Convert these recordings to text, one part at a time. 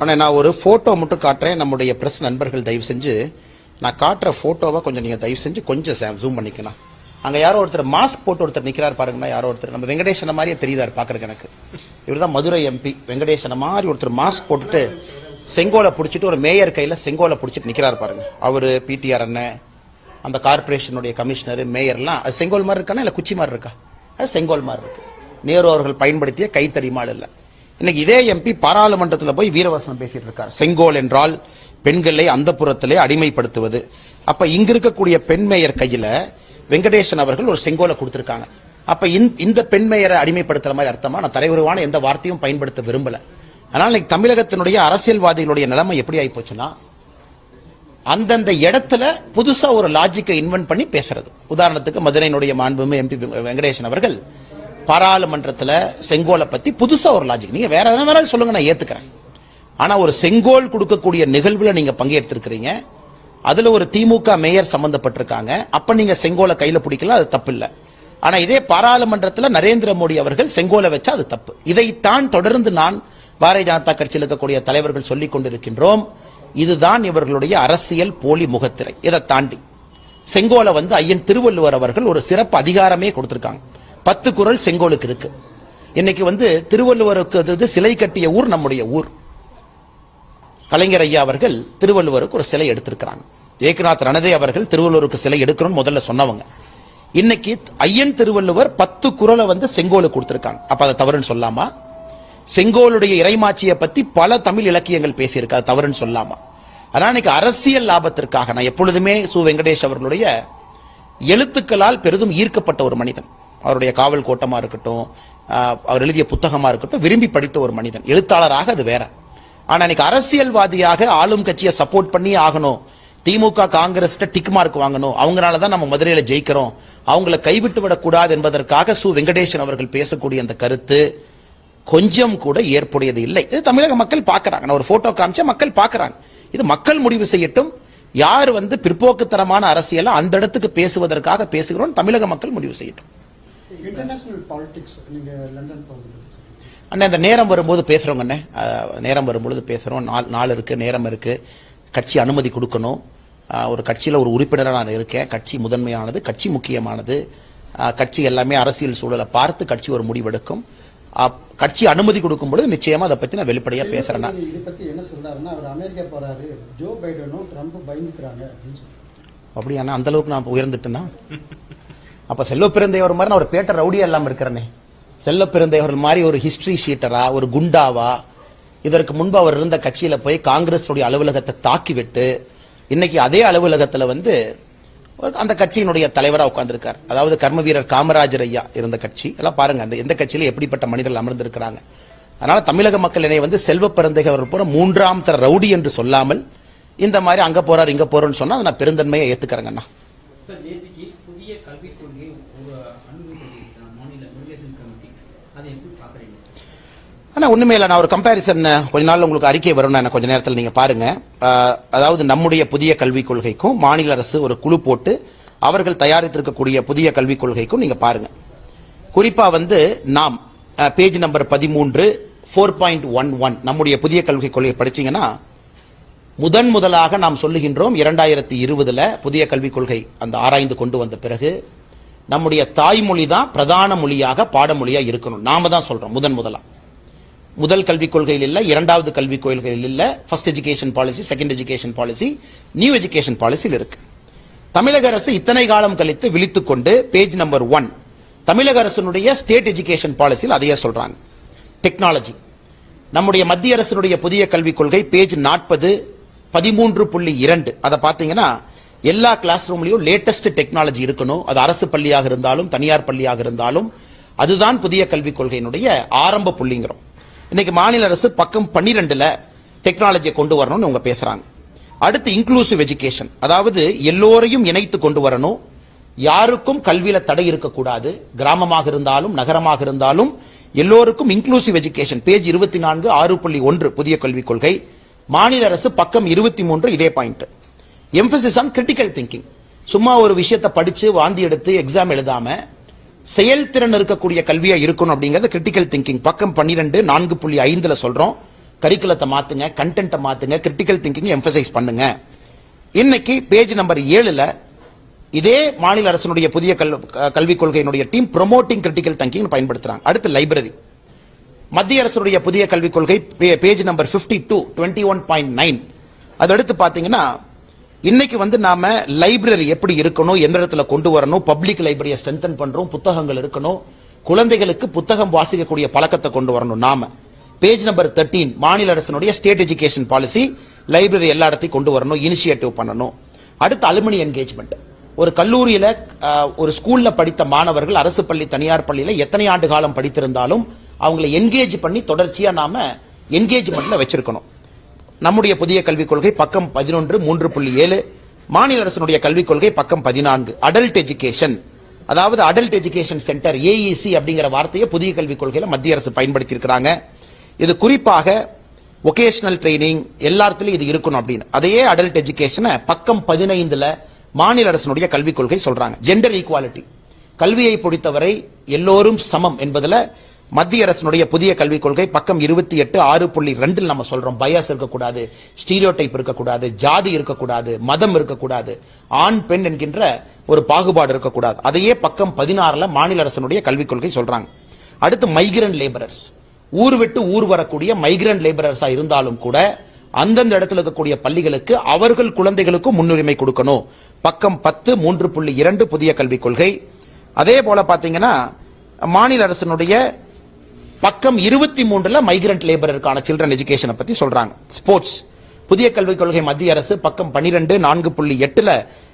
ஆனால் நான் ஒரு ஃபோட்டோ மட்டும் காட்டுறேன். நம்முடைய பிரஸ் நண்பர்கள் தயவு செஞ்சு நான் காட்டுற ஃபோட்டோவை கொஞ்சம் நீங்கள் தயவு செஞ்சு கொஞ்சம் ஜூம் பண்ணிக்கலாம். அங்கே யாரோ ஒருத்தர் மாஸ்க் போட்டு ஒருத்தர் நிற்கிறார் பாருங்கன்னா, யாரோ ஒருத்தர் நம்ம வெங்கடேசன மாதிரியே தெரியுறாரு பார்க்குறக்கு. எனக்கு இவர் தான் மதுரை எம்பி. வெங்கடேசன மாதிரி ஒருத்தர் மாஸ்க் போட்டுட்டு செங்கோலை பிடிச்சிட்டு ஒரு மேயர் கையில் செங்கோலை பிடிச்சிட்டு நிற்கிறார் பாருங்க. அவர் பிடிஆர் அண்ணன், அந்த கார்பரேஷனுடைய கமிஷனர், மேயர்லாம் அது செங்கோல் மாதிரி இருக்கானா இல்லை குச்சி மாதிரி இருக்கா? அது செங்கோல் மாதிரி இருக்கு. நேரு அவர்கள் பயன்படுத்திய கைத்தறிமாள் இல்லை. இன்னைக்கு இதே எம்பி பாராளுமன்றத்தில் போய் வீரவசனம் பேசிட்டு இருக்கார். செங்கோல் என்றால் பெண்களை அந்த புறத்திலே அடிமைப்படுத்துவது. அப்ப இங்க இருக்கக்கூடிய பெண் மேயர் கையில வெங்கடேசன் அவர்கள் ஒரு செங்கோலை கொடுத்திருக்காங்க. அப்ப இந்த பெண் மேயரை அடிமைப்படுத்துற மாதிரி அர்த்தமா? நான் தலைவருவான எந்த வார்த்தையும் பயன்படுத்த விரும்பல. அதனால இன்னைக்கு தமிழகத்தினுடைய அரசியல்வாதிகளுடைய நிலைமை எப்படி ஆகி போச்சுன்னா, அந்தந்த இடத்துல புதுசா ஒரு லாஜிக்கை இன்வென்ட் பண்ணி பேசுறது. உதாரணத்துக்கு மதுரையினுடைய மாண்புமிகு எம்பி வெங்கடேசன் அவர்கள் பாராளுமன்றத்தில் செங்கோலை பத்தி புதுசா ஒரு லாஜிக், நீங்க வேற எதனா வேணாலும் சொல்லுங்க, நான் ஏத்துக்கிறேன். ஆனா ஒரு செங்கோல் கொடுக்கக்கூடிய நிகழ்வுல நீங்க பங்கேற்றிருக்கிறீங்க, அதுல ஒரு திமுக மேயர் சம்பந்தப்பட்டிருக்காங்க, அப்ப நீங்க செங்கோலை கையில பிடிக்கல, அது தப்பு இல்ல. ஆனா இதே பாராளுமன்றத்தில் நரேந்திர மோடி அவர்கள் செங்கோலை வச்சா அது தப்பு. இதைத்தான் தொடர்ந்து நான் பாரதிய ஜனதா கட்சியில் இருக்கக்கூடிய தலைவர்கள் சொல்லிக் கொண்டிருக்கின்றோம். இதுதான் இவர்களுடைய அரசியல் போலி முகத்திரை. இதை தாண்டி செங்கோலை ஐயன் திருவள்ளுவர் அவர்கள் ஒரு சிறப்பு அதிகாரமே கொடுத்திருக்காங்க. 10 குறள் செங்கோலுக்கு இருக்கு. இன்னைக்கு திருவள்ளுவருக்கு சிலை கட்டிய ஊர் நம்முடைய ஊர். கலைஞர் ஐயா அவர்கள் திருவள்ளுவருக்கு ஒரு சிலை எடுத்திருக்கிறாங்க. ஏக்நாத் ரணதே அவர்கள் திருவள்ளுவருக்கு சிலை எடுக்கணும்னு முதல்ல சொன்னவங்க. இன்னைக்கு ஐயன் திருவள்ளுவர் 10 குறளை செங்கோலுக்கு கொடுத்திருக்காங்க. அப்ப அதை தவறுன்னு சொல்லாமா? செங்கோலுடைய இறைமாட்சியை பத்தி பல தமிழ் இலக்கியங்கள் பேசியிருக்க, அது தவறுன்னு சொல்லாமா? ஆனா இன்னைக்கு அரசியல் லாபத்திற்காக நான் எப்பொழுதுமே வெங்கடேஷ் அவர்களுடைய எழுத்துக்களால் பெரிதும் ஈர்க்கப்பட்ட ஒரு மனிதன். அவருடைய காவல் கோட்டமா இருக்கட்டும், அவர் எழுதிய புத்தகமா இருக்கட்டும், விரும்பி படித்த ஒரு மனிதன். எழுத்தாளராக அது வேற. ஆனா இன்னைக்கு அரசியல்வாதியாக ஆளும் கட்சியை சப்போர்ட் பண்ணி ஆகணும், திமுக காங்கிரஸ் டிக் மார்க் வாங்கணும், அவங்களாலதான் நம்ம மதுரையில ஜெயிக்கிறோம், அவங்களை கைவிட்டு விடக்கூடாது என்பதற்காக வெங்கடேசன் அவர்கள் பேசக்கூடிய அந்த கருத்து கொஞ்சம் கூட ஏற்புடையது இல்லை. இது தமிழக மக்கள் பார்க்கறாங்க. நான் ஒரு போட்டோ காமிச்சா மக்கள் பார்க்கறாங்க. இது மக்கள் முடிவு செய்யட்டும். யார் பிற்போக்குத்தரமான அரசியலை அந்த இடத்துக்கு பேசுவதற்காக பேசுகிறோம், தமிழக மக்கள் முடிவு செய்யட்டும். அண்ணே அந்த நேரம் வரும்போது பேசுறோங்க. அண்ணே நேரம் வரும்பொழுது பேசுறோம். நாள் இருக்கு, நேரம் இருக்கு. கட்சி அனுமதி கொடுக்கணும். ஒரு கட்சியில ஒரு உறுப்பினராக நான் இருக்கேன். கட்சி முதன்மையானது, கட்சி முக்கியமானது. கட்சி எல்லாமே அரசியல் சூழலை பார்த்து கட்சி ஒரு முடிவெடுக்கும். கட்சி அனுமதி கொடுக்கும் பொழுது நிச்சயமா அதை பத்தி நான் வெளிப்படையா பேசுறேன். அப்படியா? அந்த அளவுக்கு நான் உயர்ந்துட்டேன்னா அப்ப செல்வ பிறந்தையவர் மாதிரி நான் ஒரு பேட்டர் ரவுடியா இல்லாம இருக்கிறேனே. செல்வ பிறந்தையவர் மாதிரி ஒரு ஹிஸ்டரி ஷீட்டரா, ஒரு குண்டாவா, இதற்கு முன்பு அவர் இருந்த கட்சியில போய் காங்கிரஸ் அலுவலகத்தை தாக்கி விட்டு இன்னைக்கு அதே அலுவலகத்துல அந்த கட்சியினுடைய தலைவரா உட்கார்ந்திருக்கார். அதாவது கர்ம வீரர் காமராஜர் ஐயா இருந்த கட்சி எல்லாம் பாருங்க, அந்த எந்த கட்சியில எப்படிப்பட்ட மனிதர்கள் அமர்ந்திருக்கிறாங்க. அதனால தமிழக மக்கள் என்னை செல்வ பிறந்தையவர் போற 3ஆம் தர ரவுடி என்று சொல்லாமல் இந்த மாதிரி அங்க போறாரு இங்க போறோம்னு சொன்னா நான் பெருந்தன்மையை ஏத்துக்கிறேங்கண்ணா. ஆனா ஒண்ணுமே இல்ல, நான் ஒரு கம்பாரிசன் கொஞ்ச நாள் உங்களுக்கு அறிக்கை வரும், கொஞ்ச நேரத்தில் நீங்க பாருங்க. அதாவது நம்முடைய புதிய கல்விக் கொள்கைக்கும் மாநில அரசு ஒரு குழு போட்டு அவர்கள் தயாரித்திருக்கக்கூடிய புதிய கல்விக் கொள்கைக்கும் நீங்க பாருங்க. குறிப்பா நாம் பேஜ் நம்பர் 13 4.11 நம்முடைய புதிய கல்விக் கொள்கையை படிச்சீங்கன்னா முதலாக நாம் சொல்லுகின்றோம் 2020 புதிய கல்விக் கொள்கை அந்த ஆராய்ந்து கொண்டு வந்த பிறகு நம்முடைய தாய்மொழி தான் பிரதான மொழியாக பாடமொழியா இருக்கணும். நாம தான் சொல்றோம் முதல் கல்விக் கொள்கையில் இல்ல, 2வது கல்விக் கொள்கையில் இல்ல, first education policy, second education policy, new education பாலிசியில் இருக்கு. தமிழக அரசு இத்தனை காலம் கழித்து விழித்துக் கொண்டு பேஜ் நம்பர் 1 தமிழக அரசுடைய ஸ்டேட் எஜுகேஷன் பாலிசியில் அதையே சொல்றாங்க. டெக்னாலஜி நம்முடைய மத்திய அரசுடைய புதிய கல்விக் கொள்கை பேஜ் 40 13.2 அதை பாத்தீங்கன்னா எல்லா கிளாஸ் ரூம்லயும் லேட்டஸ்ட் டெக்னாலஜி இருக்கணும். அது அரசு பள்ளியாக இருந்தாலும் தனியார் பள்ளியாக இருந்தாலும் அதுதான் புதிய கல்விக் கொள்கையினுடைய ஆரம்ப புள்ளிங்கிறோம். இன்னைக்கு மாநில அரசு பக்கம் 12 டெக்னாலஜியை கொண்டு வரணும்னு அவங்க பேசுறாங்க. அடுத்து இன்க்ளூசிவ் எஜுகேஷன், அதாவது எல்லோரையும் இணைத்து கொண்டு வரணும், யாருக்கும் கல்வியில தடை இருக்கக்கூடாது, கிராமமாக இருந்தாலும் நகரமாக இருந்தாலும் எல்லோருக்கும் இன்க்ளூசிவ் எஜுகேஷன் பேஜ் 24 6.1 புதிய கல்விக் கொள்கை. மாநில அரசு பக்கம் 23 இதே point. Emphasis on critical thinking, சும்மா ஒரு விஷயத்தை படிச்சு வாந்தி எடுத்து எக்ஸாம் எழுதாம செயல்திறன் இருக்கக்கூடிய கல்வியா இருக்கணும் அப்படிங்கறது கிரிட்டிக்கல் திங்கிங் பக்கம் 12 4.5 சொல்றோம். கரிக்குலத்தை மாத்துங்க, கண்டென்ட்டை மாத்துங்க, கிரிட்டிக்கல் திங்கிங் எம்பசைஸ் பண்ணுங்க. இன்னைக்கு பேஜ் நம்பர் 7ல இதே மாநில அரசினுடைய புதிய கல்விக் கொள்கையினுடைய டீம் ப்ரோமோட்டிங் கிரிட்டிக்கல் திங்கிங் பயன்படுத்துறாங்க. அடுத்து லைப்ரரி. மத்திய அரசுடைய புதிய கல்விக் கொள்கை பேஜ் நம்பர் 52 21.9. அதடுத்து பாத்தீங்கன்னா இன்னைக்கு வந்து நாம லைப்ரரி எப்படி இருக்கணும், எந்த இடத்துல கொண்டு வரணும், பப்ளிக் லைப்ரரியை ஸ்ட்ரென்தன் பண்றோம், புத்தகங்கள் இருக்கணும், குழந்தைகளுக்கு புத்தகம் வாசிக்கக்கூடிய பழக்கத்தை கொண்டு வரணும். நாம பேஜ் நம்பர் 13 மாநில அரசினுடைய ஸ்டேட் எஜுகேஷன் பாலிசி, லைப்ரரி எல்லா இடத்தையும் கொண்டு வரணும், இனிஷியேட்டிவ் பண்ணணும். அடுத்து அலுமினி என்கேஜ்மெண்ட். ஒரு கல்லூரியில ஒரு ஸ்கூல்ல படித்த மாணவர்கள் அரசு பள்ளி தனியார் பள்ளியில எத்தனை ஆண்டு காலம் படித்திருந்தாலும் அவங்களை என்கேஜ் பண்ணி தொடர்ச்சியா நாம என்கேஜ்மெண்ட்ல வச்சிருக்கணும். நம்முடைய புதிய கல்விக் கொள்கை பக்கம் 11 3.7, மாநில அரசினுடைய கல்விக் கொள்கை பக்கம் 14. அடல்ட் எஜுகேஷன், அதாவது அடல்ட் எஜுகேஷன் சென்டர் AEC அப்படிங்கிற வார்த்தையை புதிய கல்விக் கொள்கையில மத்திய அரசு பயன்படுத்தி இருக்கிறாங்க. இது குறிப்பாக வொகேஷனல் ட்ரைனிங் எல்லாத்துலயும் இது இருக்கணும் அப்படின்னு. அதையே அடல்ட் எஜுகேஷனை பக்கம் 15ல மாநில அரசினுடைய கல்விக் கொள்கை சொல்றாங்க. ஜெண்டர் ஈக்குவாலிட்டி, கல்வியை பொறுத்தவரை எல்லோரும் சமம் என்பதுல மத்திய அரசினுடைய புதிய கல்விக் கொள்கை பக்கம் 28 6.2 நம்ம சொல்றோம். பயஸ் இருக்கக்கூடாது, ஸ்டீரியோடைப் இருக்கக்கூடாது, ஜாதி இருக்கக்கூடாது, மதம் இருக்கக்கூடாது, ஆண் பெண் என்கின்ற ஒரு பாகுபாடு இருக்கக்கூடாது. அதையே பக்கம் 16ல மாநில அரசினுடைய கல்விக் கொள்கை சொல்றாங்க. அடுத்து மைக்ரண்ட் லேபரர்ஸ், ஊர் விட்டு ஊர் வரக்கூடிய மைக்ரண்ட் லேபரர்ஸா இருந்தாலும் கூட அந்தந்த இடத்துல இருக்கக்கூடிய பள்ளிகளுக்கு அவர்கள் குழந்தைகளுக்கு முன்னுரிமை கொடுக்கணும். பக்கம் 10 3.2 புதிய கல்விக் கொள்கை. அதே போல பாத்தீங்கன்னா மாநில அரசினுடைய பக்கம் 23ல மைக்ரண்ட் லேபரருக்கான சில்ட்ரன் எஜுகேஷனை பத்தி சொல்றாங்க. ஸ்போர்ட்ஸ், புதிய கல்விக் கொள்கை மத்திய அரசு பக்கம் 12 4.8ல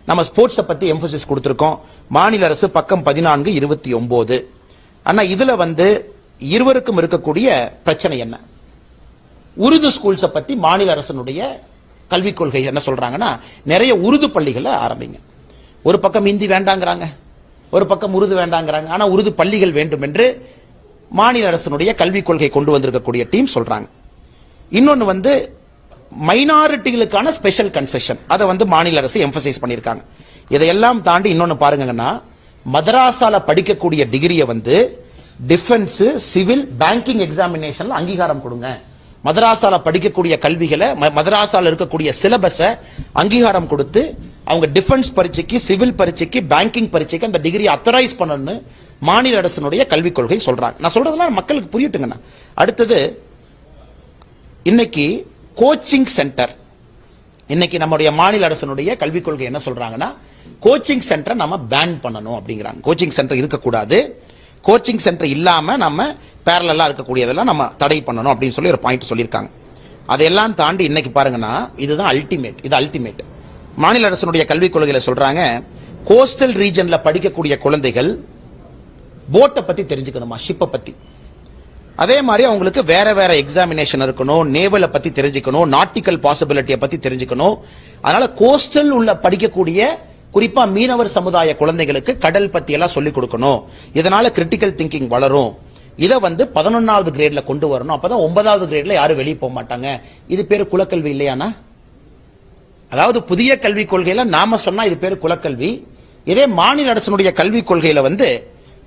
நம்ம ஸ்போர்ட்ஸை பத்தி எம்பசிஸ் கொடுத்திருக்கோம். மாநில அரசு பக்கம் 14 29. ஆனா இதுல வந்து இருவருக்கும் இருக்கக்கூடிய பிரச்சனை என்ன? உருது ஸ்கூல்ஸை பத்தி மாநில அரசினுடைய கல்விக் கொள்கை என்ன சொல்றாங்கன்னா, நிறைய உருது பள்ளிகளை ஆரம்பிங்க. ஒரு பக்கம் ஹிந்தி வேண்டாங்கிறாங்க, ஒரு பக்கம் உருது வேண்டாங்கிறாங்க. ஆனா உருது பள்ளிகள் வேண்டும் என்று மாநில அரசினுடைய கல்விக் கொள்கை கொண்டு வந்திருக்கக்கூடிய டீம் சொல்றாங்க. இன்னொன்னு வந்து மைனாரிட்டிகளுக்கான ஸ்பெஷல் கன்செஷன், அதை வந்து மாநில அரசு எம்பசைஸ் பண்ணியிருக்காங்க. இதையெல்லாம் தாண்டி இன்னொன்னு பாருங்கன்னா, மதராசால படிக்கக்கூடிய டிகிரியை வந்து டிஃபென்ஸ், சிவில், பேங்கிங் எக்ஸாமினேஷன்ல அங்கீகாரம் கொடுங்க. மதராசால படிக்கக்கூடிய கல்விகளை, மதராசால இருக்கக்கூடிய சிலபஸை அங்கீகாரம் கொடுத்து அவங்க டிஃபென்ஸ் பரீட்சைக்கு, சிவில் பரீட்சைக்கு, பேங்கிங் பரீட்சைக்கு அந்த டிகிரி அத்தரைஸ் பண்ணணும்னு மாநில அரசினுடைய கல்விக் கொள்கை சொல்றாங்க. நான் சொல்றதெல்லாம் மக்களுக்கு புரியட்டுங்கண்ணா. அடுத்தது இன்னைக்கு கோச்சிங் சென்டர். இன்னைக்கு நம்முடைய மாநில அரசினுடைய கல்விக் கொள்கை என்ன சொல்றாங்கன்னா, கோச்சிங் சென்டர் நம்ம பேன் பண்ணணும் அப்படிங்கிறாங்க. கோச்சிங் சென்டர் இருக்கக்கூடாது, கோச்சிங் சென்டர் இல்லாம நம்ம பேரலா இருக்கக்கூடியதெல்லாம் நம்ம தடை பண்ணணும் அப்படின்னு சொல்லி ஒரு பாயிண்ட் சொல்லியிருக்காங்க. அதையெல்லாம் தாண்டி இன்னைக்கு பாருங்கன்னா, இதுதான் அல்டிமேட். இது அல்டிமேட். மாநில அரசினுடைய கல்விக் கொள்கையில சொல்றாங்க, கோஸ்டல் ரீஜன்ல படிக்கக்கூடிய குழந்தைகள் போட்டை பத்தி தெரிஞ்சுக்கணுமா, ஷிப்பை பத்தி. அதே மாதிரி அவங்களுக்கு வேற வேற எக்ஸாமினேஷன் இருக்கணும், நேவலை பத்தி தெரிஞ்சுக்கணும், நாட்டிக்கல் பாசிபிலிட்டியை பத்தி தெரிஞ்சுக்கணும். அதனால கோஸ்டல் உள்ள படிக்கக்கூடிய குறிப்பா மீனவர் சமுதாய குழந்தைகளுக்கு கடல் பத்தி எல்லாம் சொல்லிக் கொடுக்கணும். இதனால கிரிட்டிக்கல் திங்கிங் வளரும். இதை வந்து 11வது கிரேட்ல கொண்டு வரணும். அப்பதான் 9வது கிரேட்ல யாரும் வெளியே போக மாட்டாங்க. இது பேரு குலக்கல்வி இல்லையானா? அதாவது புதிய கல்விக் கொள்கையில நாம சொன்னா இது பேரு குலக்கல்வி. இதே மாநில அரசினுடைய கல்விக் கொள்கையில வந்து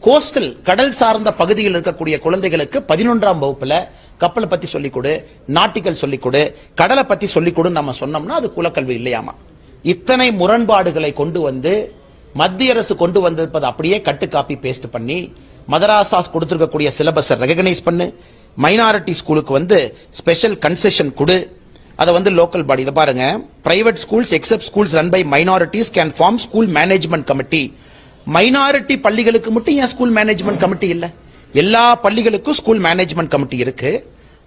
கோஸ்டல், கடல் சார்ந்த பகுதியில் இருக்கக்கூடிய குழந்தைகளுக்கு 11ஆம் வகுப்புல கப்பலை பத்தி சொல்லிக் கொடு, நாட்டிக்கல் சொல்லிக் கொடு, கடலை பத்தி சொல்லிக் கொடுன்னு நம்ம சொன்னோம்னா அது குலக்கல்வி இல்லையாமா? இத்தனை முரண்பாடுகளை கொண்டு வந்து மத்திய அரசு கொண்டு வந்திருப்பது அப்படியே கட்டு காப்பி பேஸ்ட் பண்ணி மதராசாஸ் கொடுத்திருக்கக்கூடிய சிலபஸை ரெகனைஸ் பண்ணு, மைனாரிட்டி ஸ்கூலுக்கு வந்து ஸ்பெஷல் கன்செஷன் கொடு, அதை வந்து லோக்கல் பாடி. இதை பாருங்க, private schools except schools run by minorities can form school management committee. Minority பள்ளிகளுக்கு மட்டும் ஏன் ஸ்கூல் மேனேஜ்மெண்ட் கமிட்டி இல்ல? எல்லா பள்ளிகளுக்கும் ஸ்கூல் மேனேஜ்மெண்ட் கமிட்டி இருக்கு.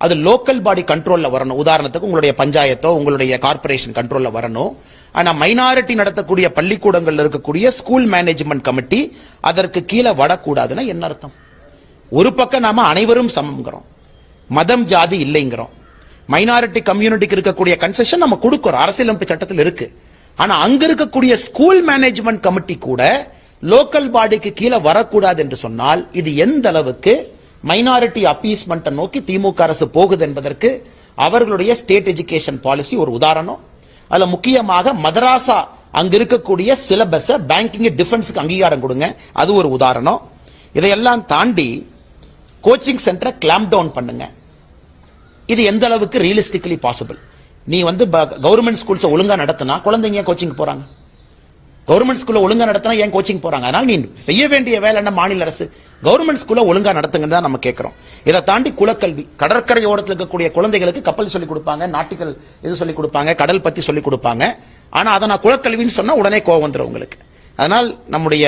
அது லோக்கல் பாடி கண்ட்ரோல்ல வரணும். உதாரணத்துக்கு உங்களுடைய பஞ்சாயத்தோ உங்களுடைய கார்பரேஷன் கண்ட்ரோல்ல வரணும். ஆனா மைனாரிட்டி நடத்தக்கூடிய பள்ளிக்கூடங்கள்ல இருக்கக்கூடிய ஸ்கூல் மேனேஜ்மெண்ட் கமிட்டி அதற்கு கீழே வரக்கூடாதுன்னா என்ன அர்த்தம்? ஒரு பக்கம் நாம அனைவரும் சமம்ங்கிறோம், மதம் ஜாதி இல்லைங்கிறோம், மைனாரிட்டி கம்யூனிட்டிக்கு இருக்கக்கூடிய கன்செஷன் நம்ம கொடுக்கிறோம், அரசியலமைப்பு சட்டத்தில் இருக்கு. ஆனா அங்க இருக்கக்கூடிய ஸ்கூல் மேனேஜ்மெண்ட் கமிட்டி கூட லோக்கல் பாடிக்கு கீழே வரக்கூடாது என்று சொன்னால் இது எந்த அளவுக்கு மைனாரிட்டி அப்பீஸ்மெண்ட் நோக்கி திமுக அரசு போகுது என்பதற்கு அவர்களுடைய ஸ்டேட் எஜுகேஷன் பாலிசி ஒரு உதாரணம். அதுல முக்கியமாக மதராசா அங்க இருக்கக்கூடிய சிலபஸ் பேங்கிங் டிஃபென்ஸ்க்கு அங்கீகாரம் கொடுங்க, அது ஒரு உதாரணம். இதையெல்லாம் தாண்டி கோச்சிங் சென்டரை கிளாம்ப் டவுன் பண்ணுங்க. இது எந்த அளவுக்கு ரியலிஸ்டிக்கலி பாசிபிள்? நீ வந்து கவர்மெண்ட் ஸ்கூல்ஸ் ஒழுங்கா நடத்தினா குழந்தைங்க ஏன் கோச்சிங் போறாங்க? கவர்மெண்ட் ஸ்கூல்ல ஒழுங்கா நடத்தினா ஏன் கோச்சிங் போறாங்க? அதனால நீ செய்ய வேண்டிய வேலை என்ன? மாநில அரசு கவர்மெண்ட் ஸ்கூல்ல ஒழுங்கா நடத்துங்கன்னு தான் நம்ம கேட்கிறோம். இதை தாண்டி குலக்கல்வி, கடற்கரை ஓரத்தில் இருக்கக்கூடிய குழந்தைகளுக்கு கப்பல் சொல்லிக் கொடுப்பாங்க, நாட்டிக்கல் இது சொல்லிக் கொடுப்பாங்க, கடல் பத்தி சொல்லிக் கொடுப்பாங்க. ஆனா அதை நான் குலக்கல்வின்னு சொன்னா உடனே கோவம் வந்துடும் உங்களுக்கு. அதனால் நம்முடைய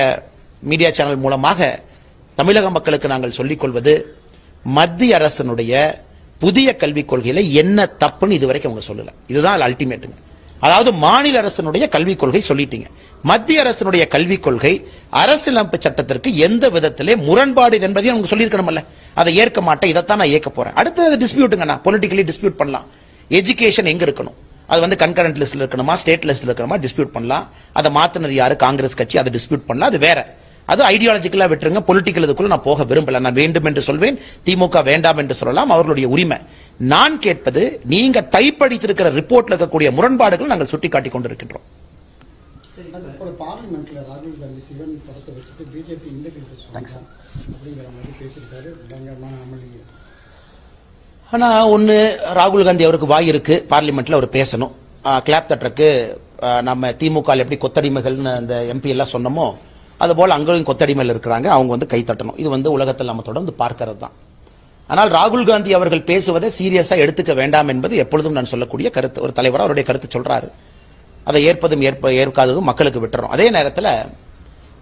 மீடியா சேனல் மூலமாக தமிழக மக்களுக்கு நாங்கள் சொல்லிக் கொள்வது, மத்திய அரசினுடைய புதிய கல்விக் கொள்கையில என்ன தப்புன்னு இதுவரைக்கும் அவங்க சொல்லல. இதுதான் அல்டிமேட்டுங்க. அதாவது மாநில அரசினுடைய கல்விக் கொள்கை சொல்லிட்டீங்க, மத்திய அரசினுடைய கல்விக் கொள்கை அரசியலமைப்பு சட்டத்திற்கு எந்த விதத்திலே முரண்பாடு என்பதையும் அவங்க சொல்லியிருக்கணும்ல. அதை ஏற்க மாட்டேன், இதைத்தான் நான் ஏற்க போறேன். அடுத்தது டிஸ்பியூட்டுங்க, நான் பொலிட்டிக்கலி டிஸ்பியூட் பண்ணலாம். எஜுகேஷன் எங்க இருக்கணும்? அது வந்து கன்கரண்ட் லிஸ்ட்ல இருக்கணுமா, ஸ்டேட் லிஸ்ட்ல இருக்கணுமா, டிஸ்பியூட் பண்ணலாம். அதை மாத்தினது யாரு? காங்கிரஸ் கட்சி. அதை டிஸ்பியூட் பண்ணலாம், அது வேற. அது ஐடியாலஜிக்கலா விட்டுருங்க. பொலிட்டிக்கல் இதுக்குள்ள நான் போக விரும்பல. நான் வேண்டும் என்று சொல்வேன், திமுக வேண்டாம் என்று சொல்லலாம், அவர்களுடைய உரிமை. நான் கேட்பது, நீங்க டைப் அடித்திருக்கிற ரிப்போர்ட்ல இருக்கக்கூடிய முரண்பாடுகள் நாங்கள் சுட்டிக்காட்டிக் கொண்டிருக்கின்றோம். பார்லிமெண்ட்ல ராகுல் காந்தி சிவன் படத்தை வச்சுட்டு பிஜேபி அப்படிங்கிற மாதிரி பேசியிருக்காரு. பயங்கரமான அமளி. ஆனா ஒண்ணு, ராகுல் காந்தி அவருக்கு வாய் இருக்கு, பார்லிமெண்ட்ல அவர் பேசணும். கிளாப் தட்டுறக்கு நம்ம திமுக எப்படி கொத்தடிமைகள்னு அந்த எம்பி எல்லாம் சொன்னோமோ அதுபோல அங்கேயும் கொத்தடிமையில் இருக்கிறாங்க, அவங்க வந்து கை தட்டணும். இது வந்து உலகத்தில் நம்ம தொடர்ந்து பார்க்கிறது தான். ஆனால் ராகுல் காந்தி அவர்கள் பேசுவதை சீரியஸா எடுத்துக்க வேண்டாம் என்பது எப்பொழுதும் நான் சொல்லக்கூடிய கருத்து. ஒரு தலைவர் அவருடைய கருத்து சொல்றாரு, அதை ஏற்பதும் ஏற்காததும் மக்களுக்கு விட்டுறோம். அதே நேரத்தில்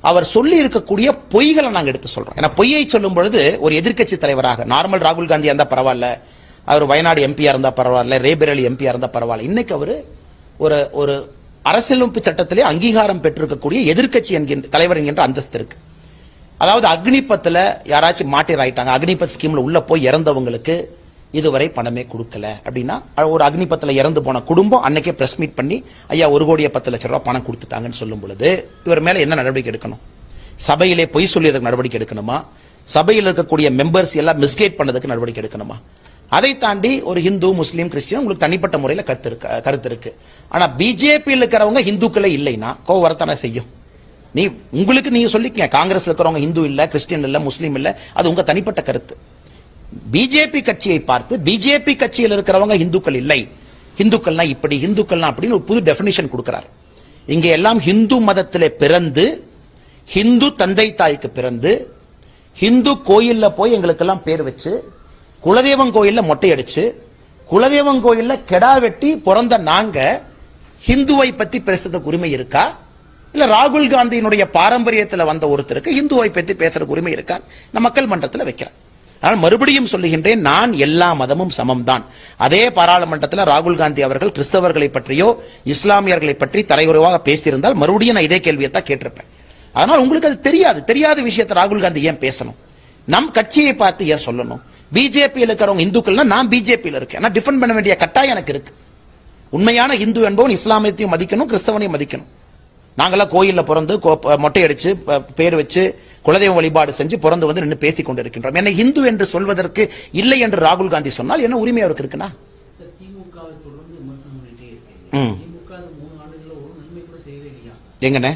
அவர் சொல்லி இருக்கக்கூடிய பொய்களை நாங்கள் எடுத்து சொல்றோம். ஏன்னா பொய்யை சொல்லும் பொழுது ஒரு எதிர்க்கட்சி தலைவராக, நார்மல் ராகுல் காந்தியா இருந்தா பரவாயில்ல, அவர் வயநாடு எம்பியா இருந்தா பரவாயில்ல, ரேபரேலி எம்பியா இருந்தா பரவாயில்ல, இன்னைக்கு அவர் ஒரு அரசியலமைப்பு சட்டத்திலே அங்கீகாரம் பெற்றிருக்கக்கூடிய எதிர்க்கட்சி என்கின்ற தலைவர் என்கின்ற அந்தஸ்து இருக்கு. அதாவது அக்னிபத்துல யாராச்சும் மாட்டிராயிட்டாங்க, அக்னிபத் ஸ்கீம்ல உள்ள போய் இறந்தவங்களுக்கு இதுவரை பணமே கொடுக்கல அப்படின்னா, ஒரு அக்னிபத்துல இறந்து போன குடும்பம் அன்னைக்கே பிரஸ் மீட் பண்ணி ஐயா 1,10,00,000 பணம் கொடுத்துட்டாங்கன்னு சொல்லும் பொழுது இவர் மேல என்ன நடவடிக்கை எடுக்கணும்? சபையிலே பொய் சொல்லியதற்கு நடவடிக்கை எடுக்கணுமா? சபையில் இருக்கக்கூடிய மெம்பர்ஸ் எல்லாம் மிஸ்கைட் பண்ணதுக்கு நடவடிக்கை எடுக்கணுமா? அதை தாண்டி ஒரு ஹிந்து, முஸ்லீம், கிறிஸ்டியன் உங்களுக்கு தனிப்பட்ட முறையில் கருத்து இருக்கு. ஆனா பிஜேபியில் இருக்கிறவங்க ஹிந்துக்களே இல்லைன்னா கோவம் வரத்தானே செய்யும். நீங்க சொல்லிக்கங்க, காங்கிரஸ் இருக்கிறவங்க ஹிந்து இல்ல, கிறிஸ்டியன் இல்ல, முஸ்லீம் இல்ல, அது உங்க தனிப்பட்ட கருத்து. பிஜேபி கட்சியை பார்த்து பிஜேபி கட்சியில் இருக்கிறவங்க ஹிந்துக்கள் இல்லை, ஹிந்துக்கள்னா இப்படி, ஹிந்துக்கள்னா அப்படின்னு ஒரு புது டெபினிஷன் கொடுக்கிறார். இங்க எல்லாம் ஹிந்து மதத்திலே பிறந்து, ஹிந்து தந்தை தாய்க்கு பிறந்து, ஹிந்து கோயில்ல போய் எங்களுக்கெல்லாம் பேர் வச்சு, குலதெய்வம் கோயில்ல மொட்டை அடிச்சு, குலதெய்வம் கோயில்ல கெடா வெட்டி பிறந்த நாங்க ஹிந்துவை பத்தி பேசுறதுக்கு உரிமை இருக்கா? இல்ல ராகுல் காந்தியினுடைய பாரம்பரியத்தில் வந்த ஒருத்தருக்கு ஹிந்துவை பத்தி பேசுறதுக்கு உரிமை இருக்கா? நான் மக்கள் மன்றத்தில் வைக்கிறேன். ஆனால் மறுபடியும் சொல்லுகின்றேன், நான் எல்லா மதமும் சமம் தான். அதே பாராளுமன்றத்தில் ராகுல் காந்தி அவர்கள் கிறிஸ்தவர்களை பற்றியோ இஸ்லாமியர்களை பற்றி தலைகுறைவாக பேசியிருந்தால் மறுபடியும் நான் இதே கேள்வியை தான் கேட்டிருப்பேன். அதனால் உங்களுக்கு அது தெரியாத விஷயத்தை ராகுல் காந்தி ஏன் பேசணும்? நம் கட்சியை பார்த்து ஏன் சொல்லணும்? பிஜேபியில் இருக்கிறவங்க இந்துக்கள்னா நான் பிஜேபியில் இருக்கேன், நான் டிஃபெண்ட் பண்ண வேண்டிய கட்டாயம் எனக்கு இருக்கு. உண்மையான இந்து என்பவன் இஸ்லாமியத்தையும் மதிக்கணும், கிறிஸ்தவனையும் மதிக்கணும். நாங்களாம் கோயில்ல பிறந்து மொட்டை அடிச்சு பேர் வச்சு குலதெய்வ வழிபாடு செஞ்சு பிறந்து வந்து நின்று பேசிக் கொண்டிருக்கின்றோம். என்னை இந்து என்று சொல்வதற்கு இல்லை என்று ராகுல் காந்தி சொன்னால் என்ன உரிமை அவருக்கு இருக்குன்னா? எங்கண்ணே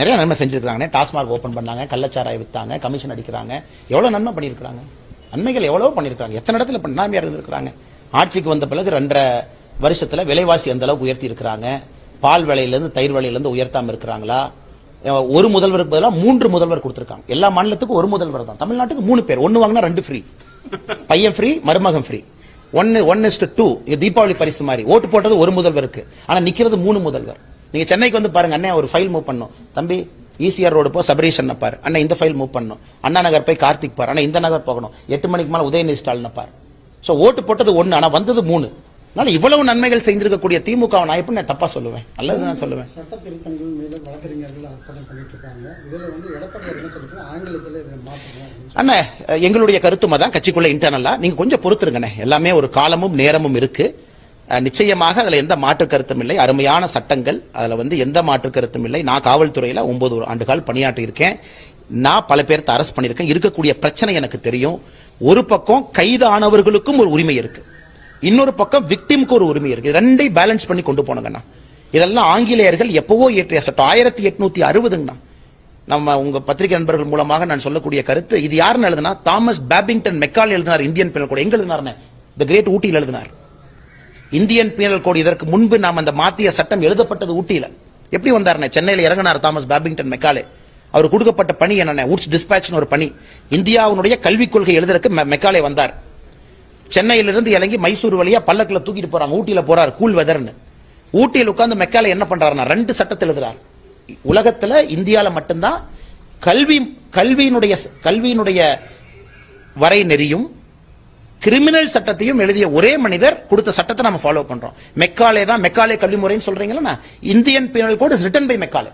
நிறைய நன்மை செஞ்சிருக்காங்க. டாஸ்மாக் ஓபன் பண்ணாங்க, கள்ளச்சாராய வித்தாங்க, கமிஷன் அடிக்கிறாங்க, எவ்வளவு நன்மை பண்ணிருக்காங்க. நன்மைகள் எவ்வளவு பண்ணிருக்காங்க, எத்தனை இடத்துல பண்ணாமையா இருந்திருக்காங்க. ஆட்சிக்கு வந்த பிறகு 2.5 வருஷத்துல விலைவாசி அந்த அளவுக்கு உயர்த்தி இருக்கிறாங்க. பால் விலையிலிருந்து தயிர் விலையிலிருந்து உயர்த்தாம இருக்கிறாங்களா? ஒரு முதல்வருக்கு பதிலாக 3 முதல்வர் கொடுத்திருக்காங்க. எல்லா மாநிலத்துக்கும் ஒரு முதல்வர் தான். தமிழ்நாட்டுக்கு 3 பேர், 1 வாங்கினா 2 ஃப்ரீ, பையன் ஃப்ரீ, மருமகன் ஃப்ரீ. 1:2 தீபாவளி பரிசு மாதிரி. ஓட்டு போட்டது ஒரு முதல்வருக்கு, ஆனா நிக்கிறது 3 முதல்வர். நீங்க சென்னைக்கு வந்து பாருங்க, அண்ணே ஒரு ஃபைல் மூவ் பண்ணும், தம்பி ஈசிஆர் ரோடு போ சபரீஷன் பாரு, அண்ணா இந்த ஃபைல் மூவ் பண்ணும், அண்ணா நகர் போய் கார்த்திக் பாரு, அண்ணா இந்த நகர் போகணும், 8 மணிக்கு மேல உதயநிதி ஸ்டாலின் பாரு. சோ ஓட்டு போட்டது 1, ஆனா வந்தது 3. அதனால இவ்வளவு நன்மைகள் செய்திருக்கக்கூடிய திமுக நான் எப்படி நான் தப்பா சொல்லுவேன்? நல்லதுதான் சொல்லுவேன். சட்ட திருத்தங்கள் மீது வழக்கறிஞர்கள் அர்ப்பணம் பண்ணிட்டு இருக்காங்க. இதுல வந்து எடப்பாடி என்ன சொல்லிருக்காங்க, ஆங்கிலத்தில் இதை மாற்றணும். அண்ணா எங்களுடைய கருத்துமா தான் கட்சிக்குள்ள இன்டர்னலா. நீங்க கொஞ்சம் பொறுத்துருங்கண்ணே, எல்லாமே ஒரு காலமும் நேரமும் இருக்கு. நிச்சயமாக அதுல எந்த மாற்று கருத்தும் இல்லை. அருமையான சட்டங்கள், அதுல வந்து எந்த மாற்று கருத்தும் இல்லை. நான் காவல்துறையில 9 ஆண்டுகால் பணியாற்றி இருக்கேன். நான் பல பேர்த்த அரெஸ்ட் பண்ணிருக்கேன். இருக்கக்கூடிய பிரச்சனை எனக்கு தெரியும். ஒரு பக்கம் கைதானவர்களுக்கும் ஒரு உரிமை இருக்கு, இன்னொரு பக்கம் விக்டிம்க்கு ஒரு உரிமை இருக்கு. ரெண்டையும் பேலன்ஸ் பண்ணி கொண்டு போனங்கண்ணா. இதெல்லாம் ஆங்கிலேயர்கள் எப்பவோ இயற்றிய சட்டம், 1860ங்கண்ணா. நம்ம உங்க பத்திரிகை நண்பர்கள் மூலமாக நான் சொல்லக்கூடிய கருத்து, இது யாருன்னு எழுதுனா தாமஸ் பேபிங்டன் மெக்கால் எழுதினார். இந்தியன் பீனல் கோட் எங்க எழுதினார்? தி கிரேட் ஊட்டியில் எழுதினார். இந்தியன் பீனல் கோட் இதற்கு முன்பு நாம் அந்த மாத்திய சட்டம் எழுதப்பட்டது ஊட்டியில. எப்படி வந்தாருன்னா சென்னையில் இறங்கினார் தாமஸ் பாபிங்டன் மெக்காலே. அவர் கொடுக்கப்பட்ட பணி என்னென்ன, உட்ஸ் டிஸ்பேட்ச் ஒரு பணி. இந்தியாவுடைய கல்விக் கொள்கை எழுதுறதுக்கு மெக்காலே வந்தார். சென்னையிலிருந்து இறங்கி மைசூர் வழியா பல்லக்கில் தூக்கிட்டு போறாங்க. ஊட்டியில போறாரு, கூல் வெதர்னு. ஊட்டியில் உட்கார்ந்து மெக்காலே என்ன பண்றாருன்னா 2 சட்டத்தை எழுதுறார். உலகத்துல இந்தியால மட்டும்தான் கல்வியினுடைய வரை நெறியும் கிரிமினல் சட்டத்தையும் எழுதிய ஒரே மனிதர் கொடுத்த சட்டத்தை நம்ம ஃபாலோ பண்றோம். மெக்காலே தான். மெக்காலே கல்வி முறைன்னு சொல்றீங்களா? Indian penal code is written by Macaulay.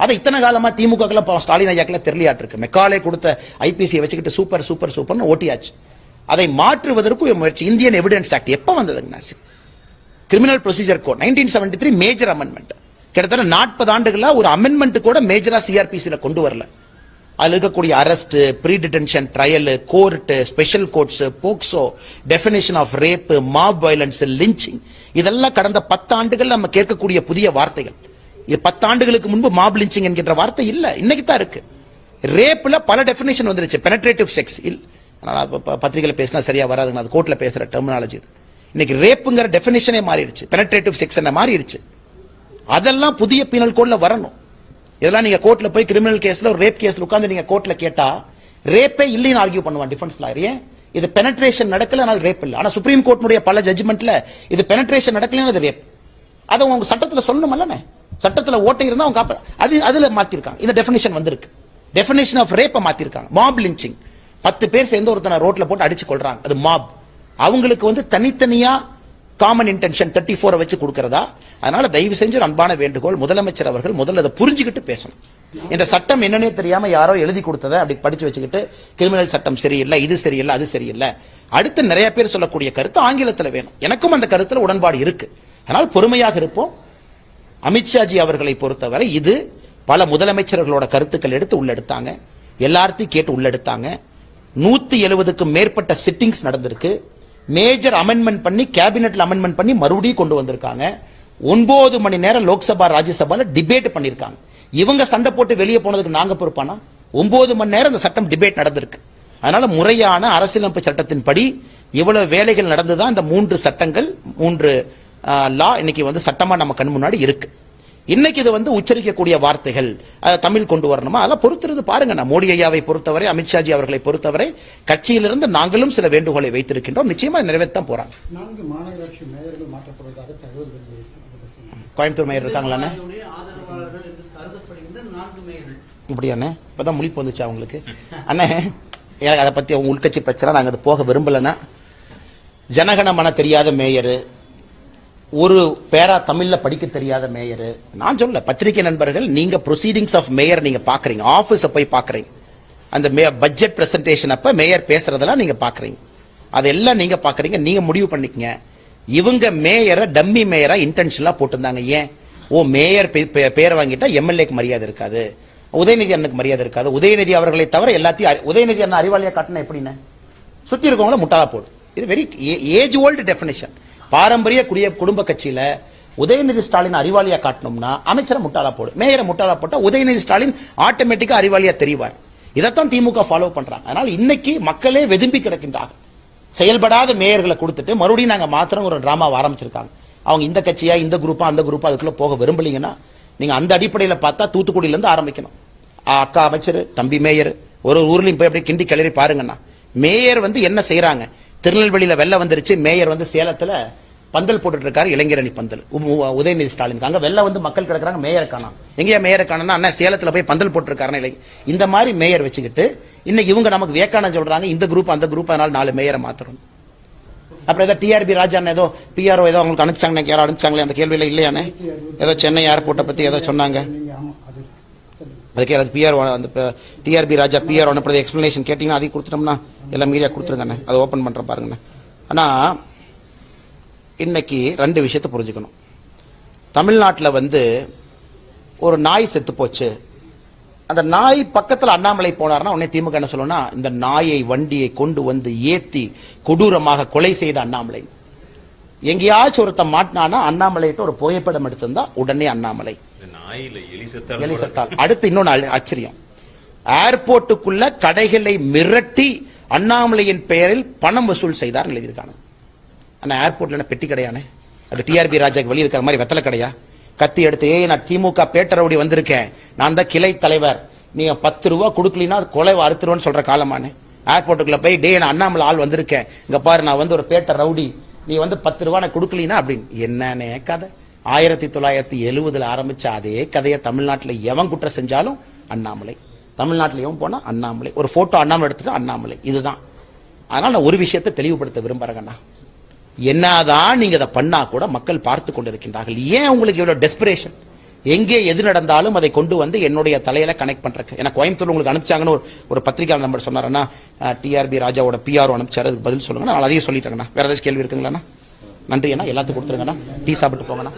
அதை இத்தனை காலமா திமுக ஸ்டாலின் ஐயாக்கள தெரியலையாட்டு இருக்கு. மெக்காலே கொடுத்த ஐபிசியை வச்சுக்கிட்டு சூப்பர் சூப்பர் சூப்பர்னு ஓட்டியாச்சு. அதை மாற்றுவதற்கு முயற்சி. இந்தியன் எவிடன்ஸ் ஆக்ட் எப்ப வந்ததுங்க? Criminal procedure code 1973 major amendment. கிட்டத்தட்ட 40 ஆண்டுகளா ஒரு அமெண்ட்மெண்ட் கூட மேஜரா சிஆர்பிசியில கொண்டு வரல. அதுல இருக்கக்கூடிய arrest, pre detention, trial, court, special courts, POCSO, definition of rape, mob violence, lynching, இதெல்லாம் கடந்த 10 ஆண்டுகள் நம்ம கேட்கக்கூடிய புதிய வார்த்தைகள். இது 10 ஆண்டுகளுக்கு முன்பு மாப் லிஞ்சிங் என்கின்ற வார்த்தை இல்ல, இன்னைக்கு தான் இருக்கு. ரேப்ல பல டெபினிஷன் வந்துருச்சு. பெனட்ரேட்டிவ் செக்ஸ் பத்திரிகையில பேசினா சரியா வராதுங்க, அது கோர்ட்ல பேசுற டெர்மினாலஜி. இன்னைக்கு ரேப்புங்கிற டெபினிஷனே மாறிடுச்சு. பெனட்ரேட்டிவ் செக்ஸ் என்ன மாறிடுச்சு. அதெல்லாம் புதிய பீனல் கோட்ல வரணும். இதெல்லாம் நீங்க கோர்ட்ல போய் கிரிமினல் கேஸ்ல ஒரு ரேப் கேஸ்ல உட்கார்ந்து நீங்க கோர்ட்ல கேட்டா ரேப்பே இல்லைன்னு ஆர்கியூ பண்ணுவான் டிஃபென்ஸ் லாயர். ஏன்? இது பெனட்ரேஷன் நடக்கல, ஆனால் ரேப் இல்ல. ஆனா சுப்ரீம் கோர்ட்னுடைய பல ஜட்ஜ்மெண்ட்ல இது பெனட்ரேஷன் நடக்கலன்னு அது ரேப். அதை உங்க சட்டத்துல சொல்லணும்ல. சட்டத்துல ஓட்டை இருந்தா அவங்க அதுல மாத்திருக்காங்க. இந்த டெபினிஷன் வந்திருக்கு. டெபினிஷன் ஆஃப் ரேப்பை மாத்திருக்காங்க. மாப் லிஞ்சிங், 10 பேர் சேர்ந்து ஒருத்தனை ரோட்ல போட்டு அடிச்சு கொள்றாங்க, அது மாப். அவங்களுக்கு தனித்தனியா காமன் இன்டென்ஷன் 34 வச்சு கொடுக்கிறதா? அதனால தயவு செஞ்சு அன்பான வேண்டுகோள், முதலமைச்சர் அவர்கள் முதல்ல அதை புரிஞ்சுக்கிட்டு பேசணும். இந்த சட்டம் என்னன்னே தெரியாம யாரோ எழுதி கொடுத்ததை அப்படி படிச்சு வச்சுக்கிட்டு கிரிமினல் சட்டம் சரியில்லை, இது சரியில்லை, அது சரியில்லை. அடுத்து நிறைய பேர் சொல்லக்கூடிய கருத்து ஆங்கிலத்தில் வேணும். எனக்கும் அந்த கருத்துல உடன்பாடு இருக்கு. அதனால் பொறுமையாக இருப்போம். அமித்ஷாஜி அவர்களை பொறுத்தவரை இது பல முதலமைச்சர்களோட கருத்துக்கள் எடுத்து உள்ளெடுத்தாங்க, எல்லார்த்தையும் கேட்டு உள்ளெடுத்தாங்க. 170க்கும் மேற்பட்ட சிட்டிங்ஸ் நடந்திருக்கு. மேஜர் அமெண்ட்மெண்ட் பண்ணி கேபினெட்ல அமெண்ட்மெண்ட் பண்ணி மறுபடியும் கொண்டு வந்திருக்காங்க. 9 மணி நேரம் லோக்சபா ராஜ்யசபால டிபேட் பண்ணிருக்காங்க. இவங்க சண்டை போட்டு வெளியே போனதுக்கு நாங்க பொறுப்பானா? 9 மணி நேரம் இந்த சட்டம் டிபேட் நடந்திருக்கு. அதனால முறையான அரசியலமைப்பு சட்டத்தின்படி இவ்வளவு வேலைகள் நடந்துதான் இந்த 3 சட்டங்கள் 3 லா இன்னைக்கு சட்டமா நம்ம கண் முன்னாடி இருக்கு. இன்னைக்கு இது உச்சரிக்கக்கூடிய வார்த்தைகள் தமிழ் கொண்டு வரணுமா? அதெல்லாம் பொறுத்திருந்து பாருங்க. நான் மோடி ஐயாவை பொறுத்தவரை, அமித்ஷாஜி அவர்களை பொறுத்தவரை கட்சியிலிருந்து நாங்களும் சில வேண்டுகோளை வைத்திருக்கின்றோம். நிச்சயமா நிறைவேற்ற போறாங்க. 4 மாநகராட்சி மேயர்கள் மாற்றப்படுவதாக தகவல் வெளியாகிருக்கு. கோயம்புத்தூர் மேயர் இருக்காங்களானே? இப்படியாண்ணே? இப்பதான் முழிப்பு வந்துச்சு அவங்களுக்கு. அண்ணே, எனக்கு அதை பத்தி அவங்க உள்கட்சி பிரச்சனை, நாங்க அது போக விரும்பலன்னா. ஜனகணமன தெரியாத மேயரு, ஒரு பேரா தமிழ்ல படிக்க தெரியாத மேயர். நான் சொல்ல பத்திரிகை நண்பர்கள், நீங்க ப்ரொசீடிங்ஸ் ஆஃப் மேயர் நீங்க பாக்குறீங்க, ஆபீஸ போய் பாக்குறீங்க, அந்த பட்ஜெட் பிரசன்டேஷன் அப்ப மேயர் பேசுறதெல்லாம் நீங்க பாக்குறீங்க, அதெல்லாம் நீங்க பாக்குறீங்க. நீங்க முடிவு பண்ணிக்கங்க. இவங்க மேயரை டம்மி மேயரா இன்டென்ஷனலா போட்டிருந்தாங்க. ஏன்? மேயர் பேரை வாங்கிட்டா எம்எல்ஏக்கு மரியாதை இருக்காது, உதயநிதி அண்ணனுக்கு மரியாதை இருக்காது. உதயநிதி அவர்களை தவிர எல்லாத்தையும் உதயநிதி அண்ணன் அறிவாளியா காட்டினா எப்படின்னு சுத்தி இருக்கவங்கள முட்டாளா போடு. இது வெரி ஏஜ் ஓல்டு டெபினிஷன். பாரம்பரிய குடும்ப கட்சியில உதயநிதி ஸ்டாலின் அறிவாளியா காட்டணும்னா அமைச்சரை முட்டாளா போடு, மேயரை முட்டாளா போட்டா உதயநிதி ஸ்டாலின் ஆட்டோமேட்டிக்கா அறிவாளியா தெரிவார். இதைத்தான் திமுக ஃபாலோ பண்றாங்க. அதனால இன்னைக்கு மக்களே வெதும்பி கிடக்கின்றார்கள். செயல்படாத மேயர்களை கொடுத்துட்டு மறுபடியும் நாங்க மாத்திரம் ஒரு டிராமாவை ஆரம்பிச்சிருக்காங்க. அவங்க இந்த கட்சியா, இந்த குரூப்பா, அந்த குரூப்பா, அதுக்குள்ள போக விரும்பலீங்கன்னா நீங்க அந்த அடிப்படையில பார்த்தா தூத்துக்குடியில இருந்து ஆரம்பிக்கணும். அக்கா அமைச்சர், தம்பி மேயர், ஒரு ஊர்லயும் போய் அப்படியே கிண்டி கிளறி பாருங்கன்னா மேயர் என்ன செய்யறாங்க. திருநெல்வேலியில வெள்ளம் வந்துருச்சு, மேயர் சேலத்துல பந்தல் போட்டுட்டு இருக்காரு, இளைஞரணி பந்தல், உதயநிதி ஸ்டாலின். அங்க வெள்ளம் மக்கள் கிடக்குறாங்க, மேயர் காணோம். எங்கேயா மேயர் காணோம்னா அண்ணா சேலத்துல போய் பந்தல் போட்டு இருக்காரு. இந்த மாதிரி மேயர் வச்சுக்கிட்டு இன்னைக்கு இவங்க நமக்கு வேக்கான சொல்றாங்க, இந்த குரூப் அந்த குரூப், அதனால 4 மேயரை மாத்திரம். அப்புறம் ஏதோ டிஆர்பி ராஜா ஏதோ பிஆர்ஓ ஏதோ அவங்களுக்கு அனுப்பிச்சாங்க, யாரோ அனுப்பிச்சாங்களே, அந்த கேள்வியில இல்லையானே? ஏதோ சென்னை ஏர்போர்ட்டை பத்தி ஏதோ சொன்னாங்க. அதுக்கே அது பிஆர் அந்த டிஆர்பி ராஜா பிஆர் அனுப்புறது எக்ஸ்பிளனேஷன் கேட்டீங்கன்னா அதையும் கொடுத்துட்டோம்னா எல்லாம் மீடியா கொடுத்துருங்கண்ணே, அதை ஓப்பன் பண்றேன் பாருங்கண்ணே. ஆனா இன்னைக்கு 2 விஷயத்தை புரிஞ்சுக்கணும். தமிழ்நாட்டில் ஒரு நாய் செத்து போச்சு, அந்த நாய் பக்கத்தில் அண்ணாமலை போனார்னா உடனே திமுக என்ன சொல்லணும்னா, இந்த நாயை வண்டியை கொண்டு ஏத்தி கொடூரமாக கொலை செய்த அண்ணாமலை. எங்கேயாச்சும் ஒருத்த மாட்டினானா அண்ணாமலைட்டு ஒரு புகைப்படம் எடுத்திருந்தா உடனே அண்ணாமலை. அடுத்து இன்னொன்னு ஆச்சரியம், ஏர்போர்ட்டுக்குள்ள கடைகளை மிரட்டி அண்ணாமலையின் பெயரில் பணம் வசூல் செய்தார் எழுதியிருக்காங்க. ஆனா ஏர்போர்ட்ல பெட்டி கடையானே, அது டிஆர்பி ராஜாக்கு வெளியே இருக்கிற மாதிரி வெத்தலை கடையா? கத்தி எடுத்து நான் திமுக பேட்ட ரவுடி வந்திருக்கேன், நான் தான் கிளை தலைவர், நீங்க 10 ரூபா கொடுக்கலனா கொலை அறுத்துருவேன்னு சொல்ற காலமானே. ஏர்போர்ட்டுக்குள்ள போய் நான் அண்ணாமலை ஆள் வந்திருக்கேன், இங்க பாரு நான் வந்து ஒரு பேட்ட ரவுடி, நீ வந்து 10 ரூபா நான் கொடுக்கலனா அப்படின்னு. என்னன்னே கதை. 1970 ஆரம்பிச்ச அதே கதையை தமிழ்நாட்டில் எவன் குற்றம் செஞ்சாலும் அண்ணாமலை, தமிழ்நாட்டில் எவன் போனா அண்ணாமலை, ஒரு போட்டோ அண்ணாமலை எடுத்துட்டு அண்ணாமலை, இதுதான். அதனால நான் ஒரு விஷயத்தை தெளிவுபடுத்த விரும்புறேங்கண்ணா, என்னதான் நீங்க அதை பண்ணா கூட மக்கள் பார்த்து கொண்டிருக்கின்றார்கள். ஏன் உங்களுக்கு இவ்வளவு டெஸ்பிரேஷன்? எங்கே எது நடந்தாலும் அதை கொண்டு வந்து என்னுடைய தலையில கனெக்ட் பண்றதுக்கு. எனக்கு கோயம்புத்தூர் உங்களுக்கு அனுப்பிச்சாங்கன்னு ஒரு பத்திரிகையாளர் நம்பர் சொன்னாருன்னா, டிஆர்பி ராஜாவோட பிஆர் அனுப்பிச்சாரு, அதுக்கு பதில் சொல்லுங்க. நான் அதையும் சொல்லிட்டேங்கண்ணா. வேற ஏதாச்சும் கேள்வி இருக்குங்களா? நன்றி அண்ணா, எல்லாத்துக்கும் கொடுத்துருங்கண்ணா. டீ சாப்பிட்டு போங்கண்ணா.